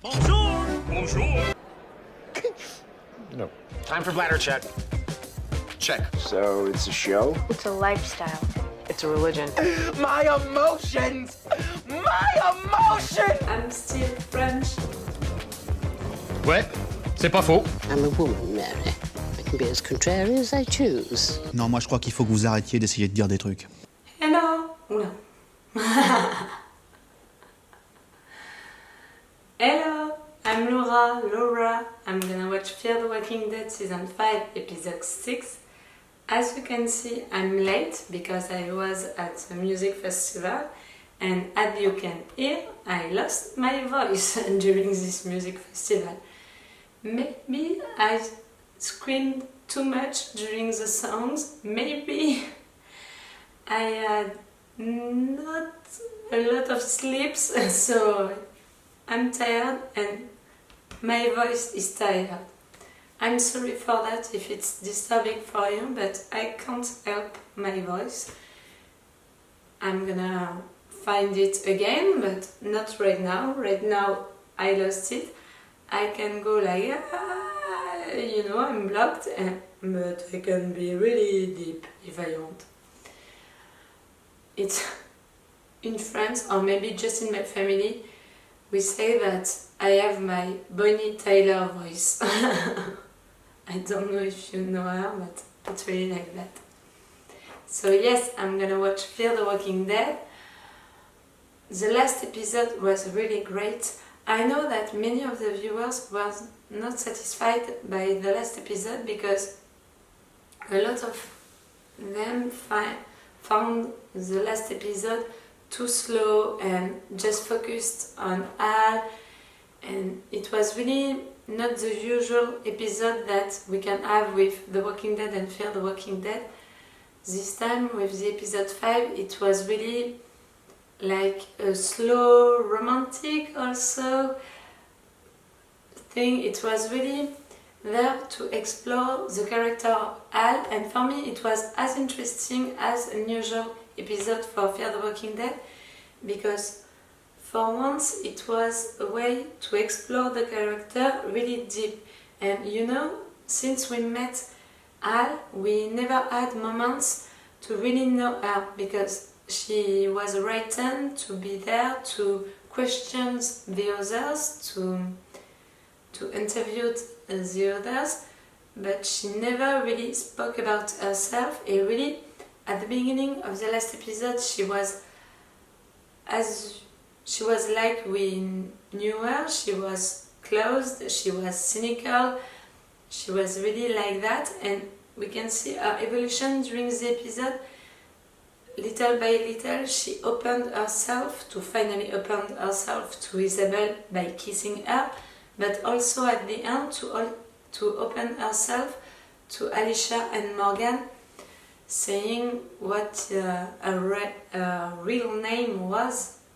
Bonjour! Bonjour! No. Time for bladder check. Check. So it's a show? It's a lifestyle. It's a religion. My emotions! My emotions! I'm still French. Ouais, c'est pas faux. I'm a woman, Mary. I can be as contrary as I choose. Non, moi je crois qu'il faut que vous arrêtiez d'essayer de dire des trucs. Hello. Oula. Hello, I'm Laura. I'm gonna watch Fear the Walking Dead season 5 episode 6. As you can see, I'm late because I was at the music festival, and as you can hear, I lost my voice during this music festival. Maybe I screamed too much during the songs, maybe I had not a lot of sleeps, so I'm tired and my voice is tired. I'm sorry for that if it's disturbing for you, but I can't help my voice. I'm gonna find it again, but not right now. Right now I lost it. I can go like, I'm blocked, but I can be really deep if I want. It's in France, or maybe just in my family, we say that I have my Bonnie Tyler voice. I don't know if you know her, but it's really like that. So yes, I'm gonna watch Fear the Walking Dead. The last episode was really great. I know that many of the viewers were not satisfied by the last episode because a lot of them found the last episode too slow and just focused on Al, and it was really not the usual episode that we can have with The Walking Dead and Fear the Walking Dead. This time with the episode 5 it was really like a slow romantic also thing. It was really there to explore the character of Al, and for me it was as interesting as an usual episode for Fear the Walking Dead, because for once it was a way to explore the character really deep. And since we met Al, we never had moments to really know her, because she was written to be there to question the others, to interview the others, but she never really spoke about herself. And really, at the beginning of the last episode, she was like we knew her. She was closed, she was cynical, she was really like that, and we can see her evolution during the episode. Little by little, she finally opened herself to Isabel by kissing her, but also at the end to open herself to Alicia and Morgan, saying what her real name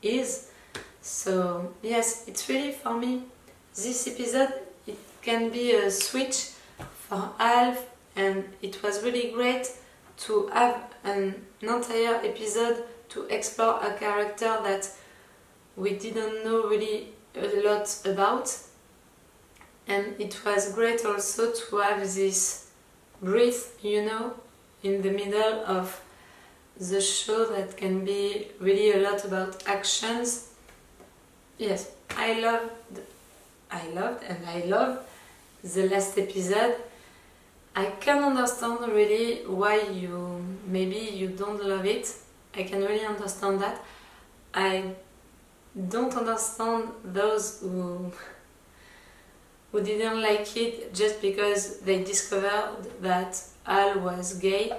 is. So yes, it's really, for me, this episode, it can be a switch for Al, and it was really great to have an entire episode to explore a character that we didn't know really a lot about. And it was great also to have this breath, in the middle of the show that can be really a lot about actions. Yes, I loved and I love the last episode. I can understand really why maybe you don't love it. I can really understand that. I don't understand those who didn't like it just because they discovered that Al was gay.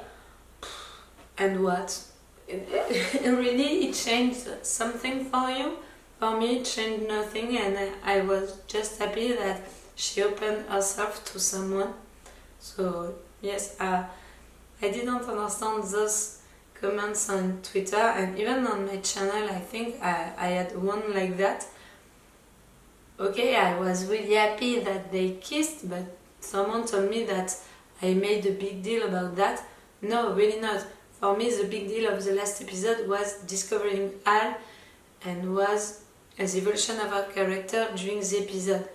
And what? Really, it changed something for you? For me, it changed nothing, and I was just happy that she opened herself to someone. So yes, I didn't understand those comments on Twitter, and even on my channel I think I had one like that. Okay, I was really happy that they kissed, but someone told me that I made a big deal about that. No, really not. For me, the big deal of the last episode was discovering Al, and was as evolution of her character during the episode.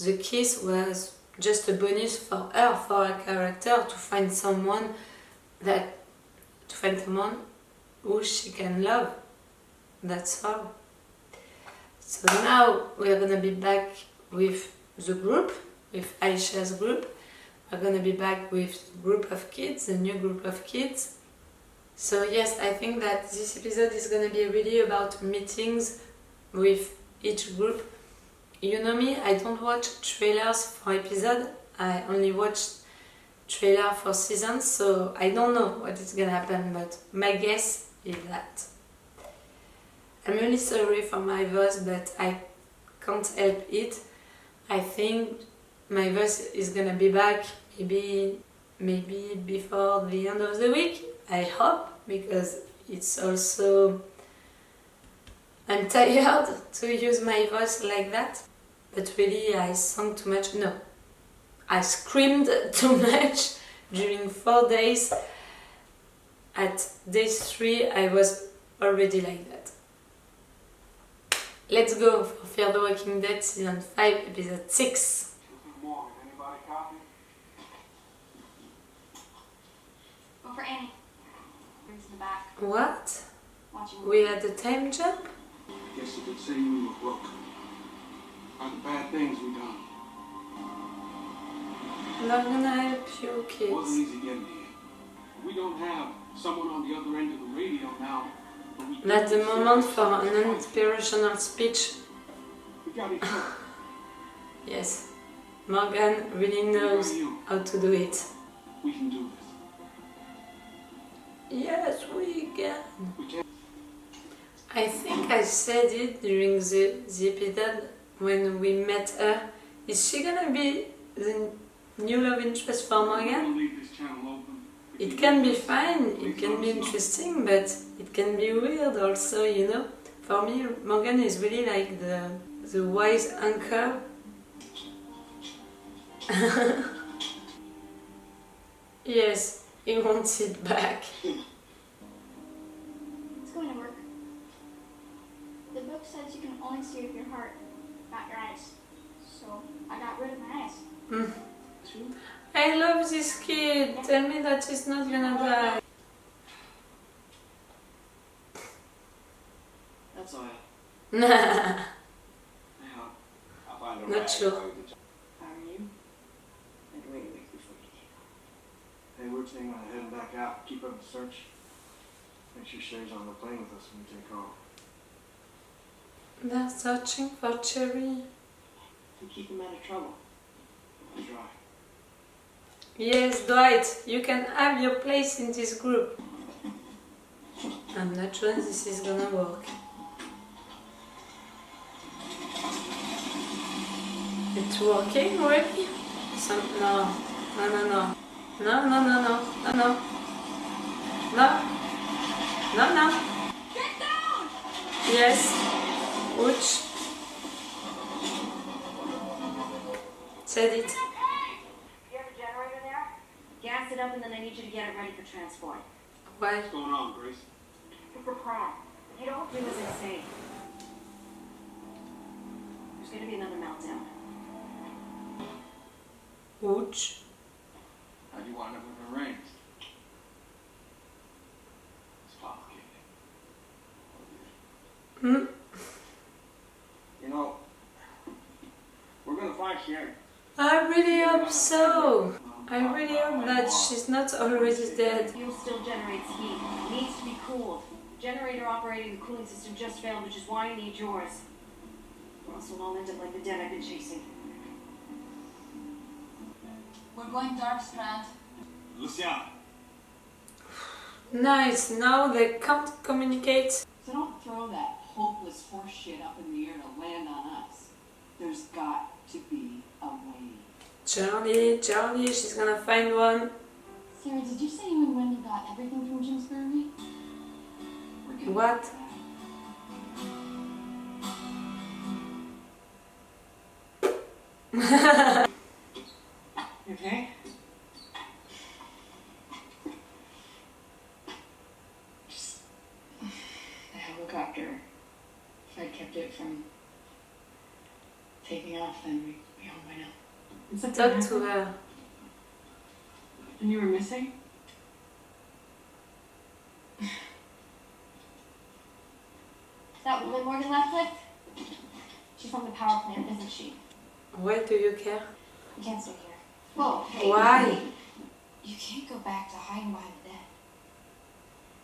The kiss was just a bonus for her, for her character, to find someone who she can love. That's all. So now we're gonna be back with the group, with Aisha's group. We're gonna be back with the group of kids, the new group of kids. So yes, I think that this episode is gonna be really about meetings with each group. You know me, I don't watch trailers for episode. I only watch trailer for seasons, so I don't know what is gonna happen, but my guess is that. I'm really sorry for my voice, but I can't help it. I think my voice is gonna be back maybe before the end of the week. I hope, because it's also... I'm tired to use my voice like that. But really, I sang too much. No, I screamed too much during 4 days. At day 3, I was already like that. Let's go for Fear the Walking Dead season 5, episode 6. Go for Annie. Brings in the back. What? Watching. We had a time jump? Guess you could say we were broke. By the bad things we done. Not gonna help you, It wasn't kids. easy getting here. We don't have someone on the other end of the radio now. But we Not the do moment serve for an fight. inspirational speech. We got each other. Yes, Morgan really knows how to do it. We can do this. Yes, we can. We can. I think I said it during the episode when we met her. Is she gonna be the new love interest for We're Morgan? gonna leave this channel open. It can be fine, it can be interesting, but it can be weird also, you know. For me, Morgan is really like the wise uncle. Yes, he wants it back. It's going to work. The book says you can only see with your heart, not your eyes. So I got rid of my eyes. Mm. I love this kid. Tell me that he's not gonna die. That's all right. Not Yeah. I'll find a rag. sure. How are you? Had to wait a week before you came. Hey, we're thinking about heading back out. Keep up the search. Make sure Sherry's on the plane with us when we take off. They're searching for Cherry. To keep him out of trouble. That's right. Yes, Dwight, you can have your place in this group. I'm not sure this is gonna work. It's working already? No. No. Get down! Yes. Ouch. Said it. You have a generator there? Gas it up and then I need you to get it ready for transport. Why? What's going on, Grace? It's a plan. If you don't do as I say, there's going to be another meltdown. Ouch. How'd you wind up with her rings? It's complicated. Hmm. You know, we're gonna find Sherry. I really hope so. I really hope that she's not already dead. Fuel still generates heat. It needs to be cooled. Generator operating the cooling system just failed, which is why I need yours. Or else we'll all end up like the dead I've been chasing. We're going dark, Strand. Luciana. Nice, now they can't communicate. So don't throw that hopeless horse shit up in the air to land on us. There's got to be a way. Charlie, she's gonna find one. Sarah, did you say you and Wendy got everything from Jim's brewery? We're gonna What? You okay? Just the helicopter. If I'd kept it from taking off, then we all might know. Is that Talk to her. And you were missing? That woman Morgan left with? She's from the power plant, isn't she? Why do you care? You can't stay here. Whoa, hey. Why? Hey. You can't go back to hiding behind the dead.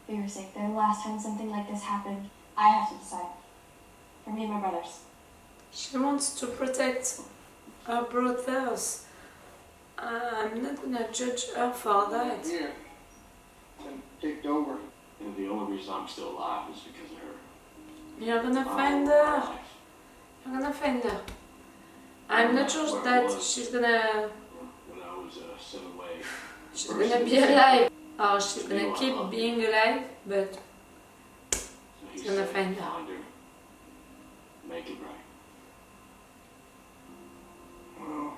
For your sake, the last time something like this happened, I have to decide. For me and my brothers. She wants to protect her brothers. I'm not gonna judge her for that. Here. And picked over. And the only reason I'm still alive is because of her. You're gonna find her. You're gonna find her. I'm not sure that she's gonna When I was sent away. she's gonna be alive or she's gonna keep being alive, but He's gonna find her. Make it right. Well,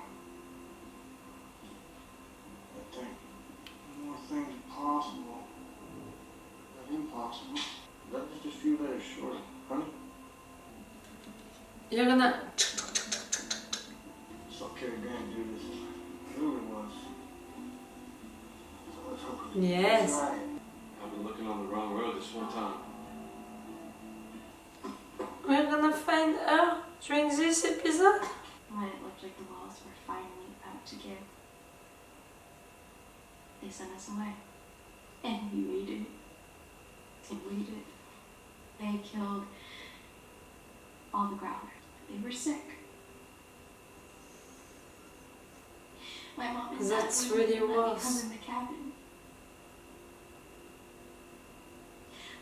I think more things are possible than impossible. That's just a few days short, honey. you're gonna. Saw Cary Grant do this movie once. So let's hope we Yes. right. I've been looking on the wrong road this one time. We're gonna find her during this episode. When it looked like the walls were finally about to give, they sent us away. And we waited. And waited. They killed all the growlers. They were sick. My mom and dad That's wouldn't really let me worse. come in the cabin.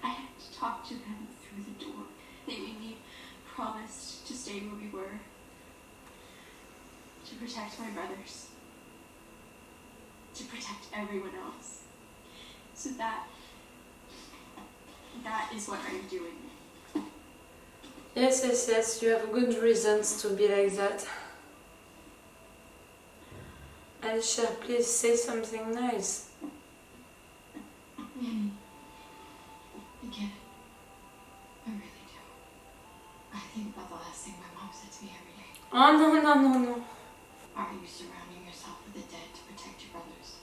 I had to talk to them through the door. They made me promise to stay where we were. To protect my brothers. To protect everyone else. So that is what I'm doing. Yes, you have good reasons to be like that. Alicia, please say something nice. Nanny, I get it. I really do. I think about the last thing my mom said to me every day. Oh no. Are you surrounding yourself with the dead to protect your brothers?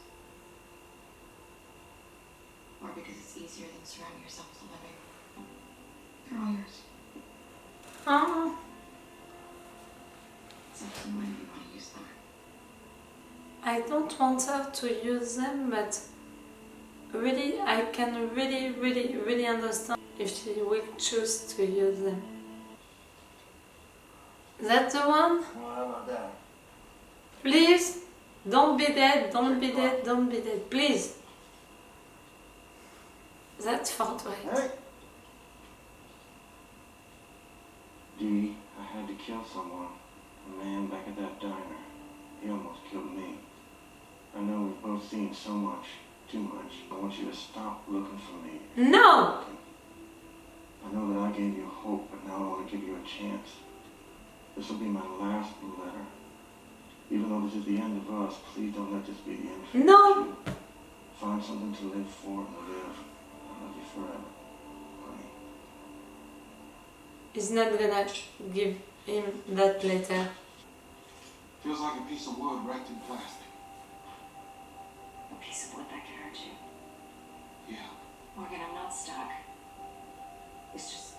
Or because it's easier than surrounding yourself with the living? They're all yours. Oh. It's up to you when you want to use them. I don't want her to use them, but really, I can really understand if she will choose to use them. Is that the one? Well, how about that? Please, don't be dead, please. That's felt right. Hey! Dee, I had to kill someone. A man back at that diner. He almost killed me. I know we've both seen so much, too much. I want you to stop looking for me. No! I know that I gave you hope, but now I want to give you a chance. This will be my last letter. Even though this is the end of us, please don't let this be the end for No! you. Find something to live for and live. I love you forever, honey. He's not gonna give him that letter. Feels like a piece of wood wrapped in plastic. A piece of wood that could hurt you. Yeah. Morgan, I'm not stuck. It's just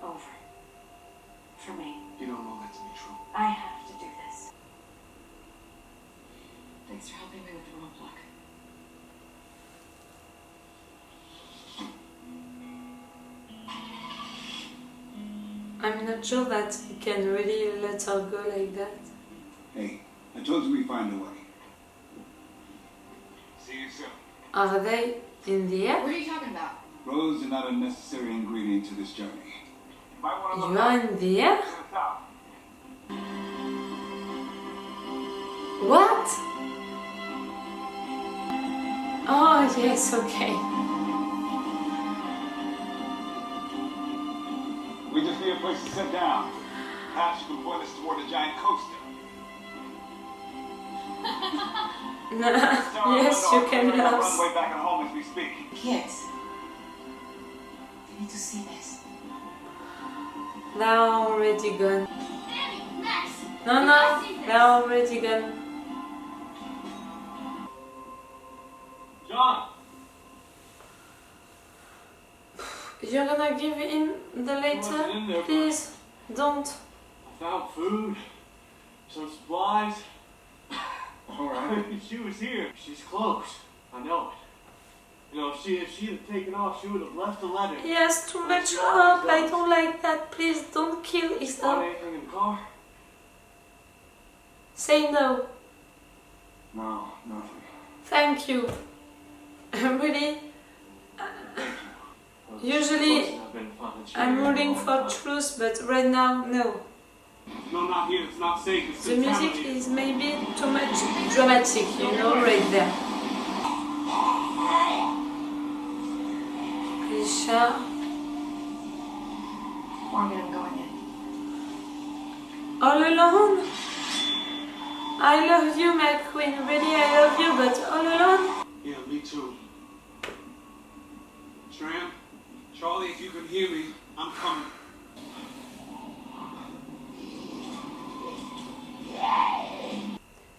over. For me. You don't know that to be true. I have to do this. Thanks for helping me with the roadblock. I'm not sure that he can really let her go like that. Hey, I told you we'd find a way. See you soon. Are they in the air? What are you talking about? Roads are not a necessary ingredient to this journey. You might want to You are in the air? to the top. What? Oh, yes, okay. We just need a place to sit down. Perhaps you can point us toward a giant coaster. Yes, you can help. Runway back at home as we speak. Kids. They need to see this. Now already gone. Nanny, No, no, they're already gone. John! You're gonna give him the letter? Please, don't. I found food, some supplies. Alright. She was here. She's close. I know it. You know, if she had taken off, she would have left a letter. He has too much hope. I don't like that. Please don't kill his Find hope. anything in the car? Say no. No, nothing. Thank you. Really? Usually I'm rooting for truth, but right now, no. No, not here. It's not safe. It's The music is maybe too much dramatic, you know, right there. Alicia. Morgan, I'm going in. All alone? I love you, my queen. Really, I love you, but all alone? Yeah, me too. Tram, Charlie, if you can hear me, I'm coming.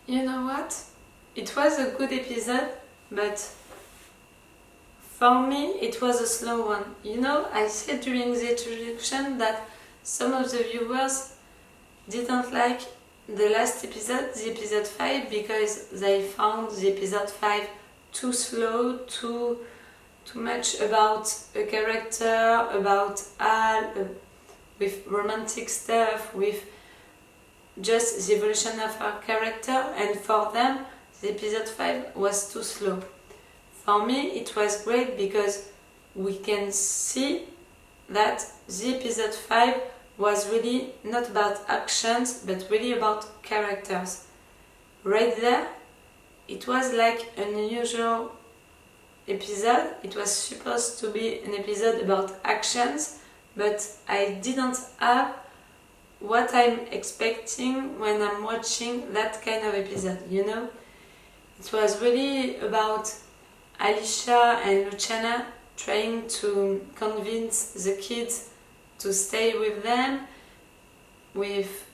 You know what? It was a good episode, but for me it was a slow one. You know, I said during the introduction that some of the viewers didn't like the last episode, the episode 5, because they found the episode 5 too slow, too much about a character, about Al, with romantic stuff, with just the evolution of our character, and for them the episode 5 was too slow. For me it was great because we can see that the episode 5 was really not about actions but really about characters. Right there it was like an unusual episode. It was supposed to be an episode about actions, but I didn't have what I'm expecting when I'm watching that kind of episode, you know? It was really about Alicia and Luciana trying to convince the kids to stay with them, with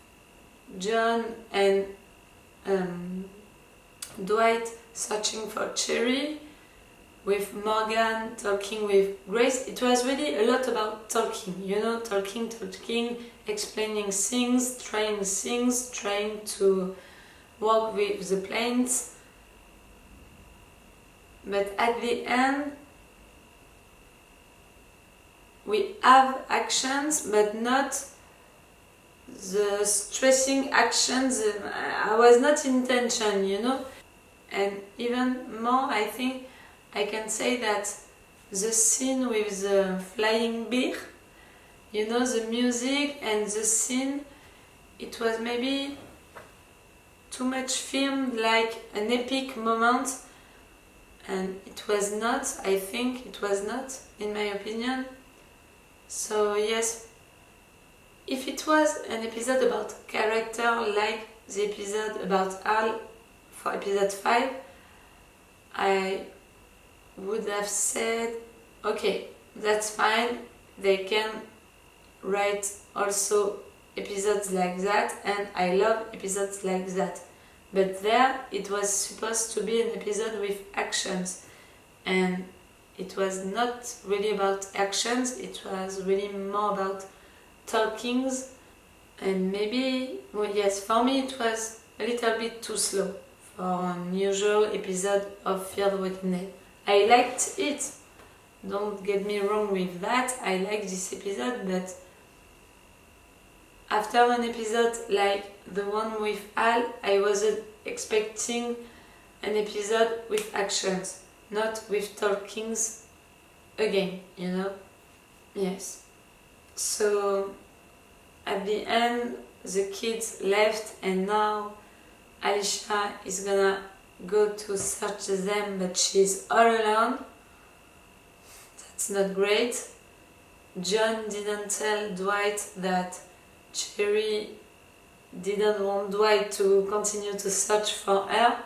John and Dwight searching for Cherry, with Morgan talking with Grace. It was really a lot about talking, you know, talking, explaining things, trying to work with the planes. But at the end, we have actions, but not the stressing actions. I was not in tension, you know. And even more, I think I can say that the scene with the flying bear, you know, the music and the scene, it was maybe too much filmed like an epic moment, and it was not, I think it was not, in my opinion. So yes, if it was an episode about character like the episode about Al for episode 5, I would have said, okay, that's fine, they can write also episodes like that, and I love episodes like that. But there it was supposed to be an episode with actions, and it was not really about actions, it was really more about talkings. And maybe, well, yes, for me it was a little bit too slow for an usual episode of Fear the Walking Dead. I liked it, don't get me wrong with that, I liked this episode, but after an episode like the one with Al, I wasn't expecting an episode with actions, not with talkings again, you know? Yes. So at the end the kids left, and now Alicia is gonna go to search them, but she's all alone. That's not great. John didn't tell Dwight that Cherry didn't want Dwight to continue to search for her,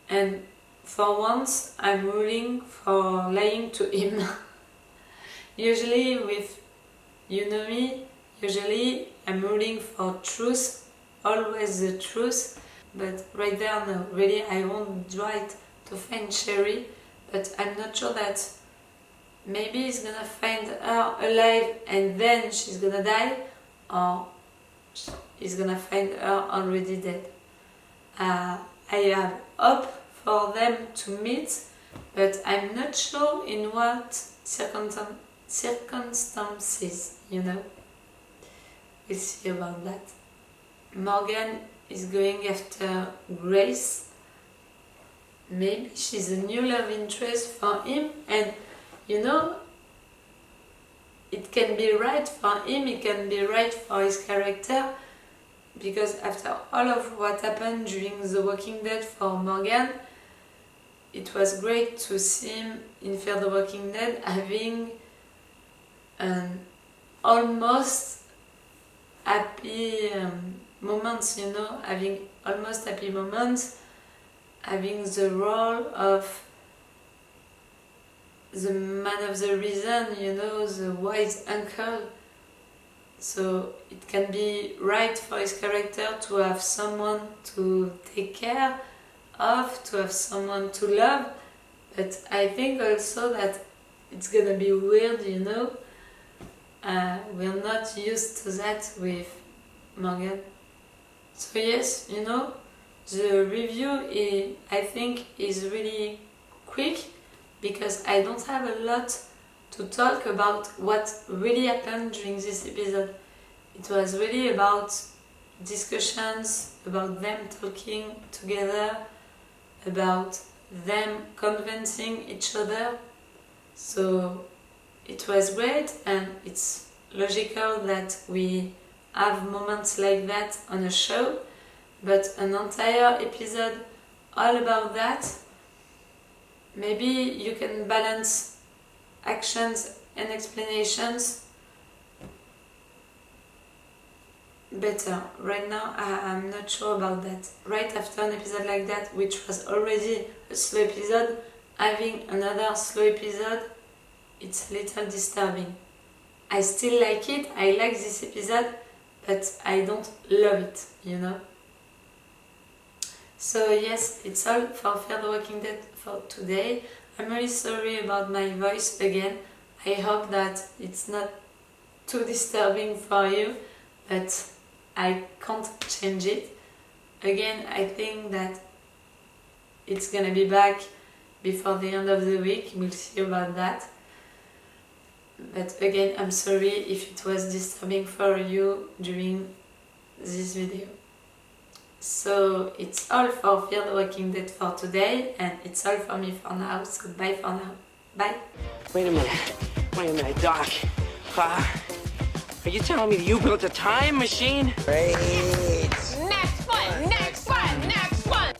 and for once I'm rooting for lying to him. Usually with, you know me, usually I'm rooting for truth always the truth, but right there, no, really, I won't try to find Sherry, but I'm not sure that maybe he's gonna find her alive and then she's gonna die, or he's gonna find her already dead. I have hope for them to meet, but I'm not sure in what circumstances, you know. We'll see about that. Morgan is going after Grace. Maybe she's a new love interest for him, and you know, it can be right for him, it can be right for his character, because after all of what happened during The Walking Dead for Morgan, it was great to see him in Fear the Walking Dead having an almost happy moments, you know, having almost happy moments, having the role of the man of the reason, you know, the wise uncle. So it can be right for his character to have someone to take care of, to have someone to love, but I think also that it's gonna be weird, you know. We're not used to that with Morgan. So yes, you know, the review I think is really quick, because I don't have a lot to talk about what really happened during this episode. It was really about discussions, about them talking together, about them convincing each other. So it was great, and it's logical that we have moments like that on a show, but an entire episode all about that, maybe you can balance actions and explanations better. Right now I'm not sure about that. Right after an episode like that, which was already a slow episode, having another slow episode, it's a little disturbing. I still like it, I like this episode, but I don't love it, you know. So yes, it's all for Fear the Walking Dead for today. I'm really sorry about my voice again. I hope that it's not too disturbing for you, but I can't change it. Again, I think that it's gonna be back before the end of the week. We'll see about that. But again, I'm sorry if it was disturbing for you during this video. So it's all for Fear the Walking Dead for today, and it's all for me for now, so bye for now. Bye! Wait a minute, Doc. Are you telling me that you built a time machine? Great.